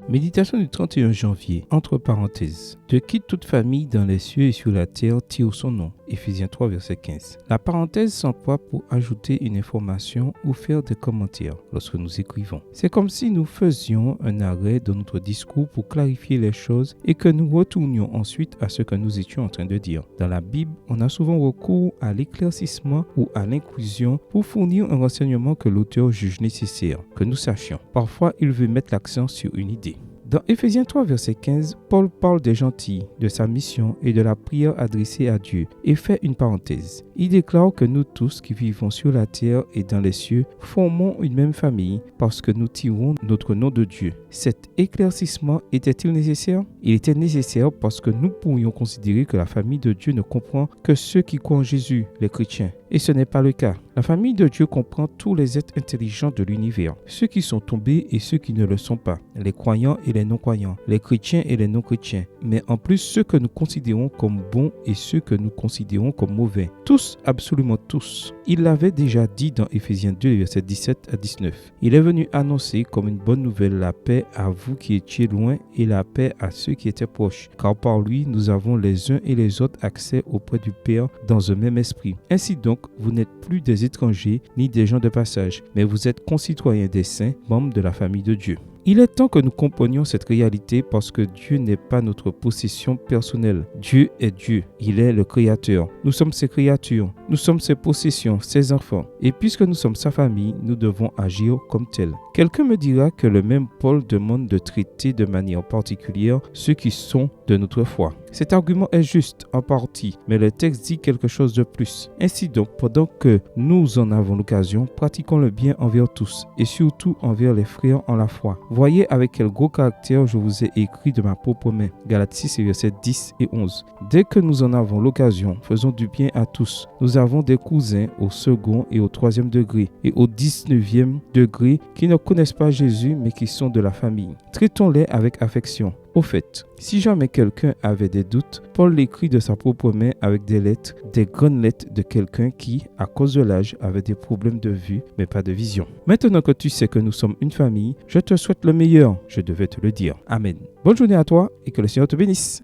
Méditation du 31 janvier, entre parenthèses. De qui toute famille dans les cieux et sur la terre tire son nom. Éphésiens 3, verset 15. La parenthèse s'emploie pour ajouter une information ou faire des commentaires lorsque nous écrivons. C'est comme si nous faisions un arrêt dans notre discours pour clarifier les choses et que nous retournions ensuite à ce que nous étions en train de dire. Dans la Bible, on a souvent recours à l'éclaircissement ou à l'inclusion pour fournir un renseignement que l'auteur juge nécessaire, que nous sachions. Parfois, il veut mettre l'accent sur une idée. Dans Éphésiens 3, verset 15, Paul parle des gentils, de sa mission et de la prière adressée à Dieu et fait une parenthèse. Il déclare que nous tous qui vivons sur la terre et dans les cieux formons une même famille parce que nous tirons notre nom de Dieu. Cet éclaircissement était-il nécessaire? Il était nécessaire parce que nous pourrions considérer que la famille de Dieu ne comprend que ceux qui croient en Jésus, les chrétiens. Et ce n'est pas le cas. La famille de Dieu comprend tous les êtres intelligents de l'univers, ceux qui sont tombés et ceux qui ne le sont pas, les croyants et les non-croyants, les chrétiens et les non-chrétiens, mais en plus ceux que nous considérons comme bons et ceux que nous considérons comme mauvais. Tous, absolument tous. Il l'avait déjà dit dans Éphésiens 2, versets 17 à 19. Il est venu annoncer comme une bonne nouvelle la paix à vous qui étiez loin et la paix à ceux qui étaient proches, car par lui nous avons les uns et les autres accès auprès du Père dans un même esprit. Ainsi donc, vous n'êtes plus des étrangers ni des gens de passage, mais vous êtes concitoyens des saints, membres de la famille de Dieu. Il est temps que nous comprenions cette réalité parce que Dieu n'est pas notre possession personnelle. Dieu est Dieu. Il est le Créateur. Nous sommes ses créatures. Nous sommes ses possessions, ses enfants. Et puisque nous sommes sa famille, nous devons agir comme tels. Quelqu'un me dira que le même Paul demande de traiter de manière particulière ceux qui sont de notre foi. Cet argument est juste en partie, mais le texte dit quelque chose de plus. Ainsi donc, pendant que nous en avons l'occasion, pratiquons le bien envers tous et surtout envers les frères en la foi. Voyez avec quel gros caractère je vous ai écrit de ma propre main. Galates 6, versets 10 et 11. Dès que nous en avons l'occasion, faisons du bien à tous. Nous avons des cousins au second et au troisième degré et au 19e degré qui ne connaissent pas Jésus mais qui sont de la famille. Traitons-les avec affection. Au fait, si jamais quelqu'un avait des doutes, Paul l'écrit de sa propre main avec des lettres, des grandes lettres de quelqu'un qui, à cause de l'âge, avait des problèmes de vue, mais pas de vision. Maintenant que tu sais que nous sommes une famille, je te souhaite le meilleur, je devais te le dire. Amen. Bonne journée à toi et que le Seigneur te bénisse.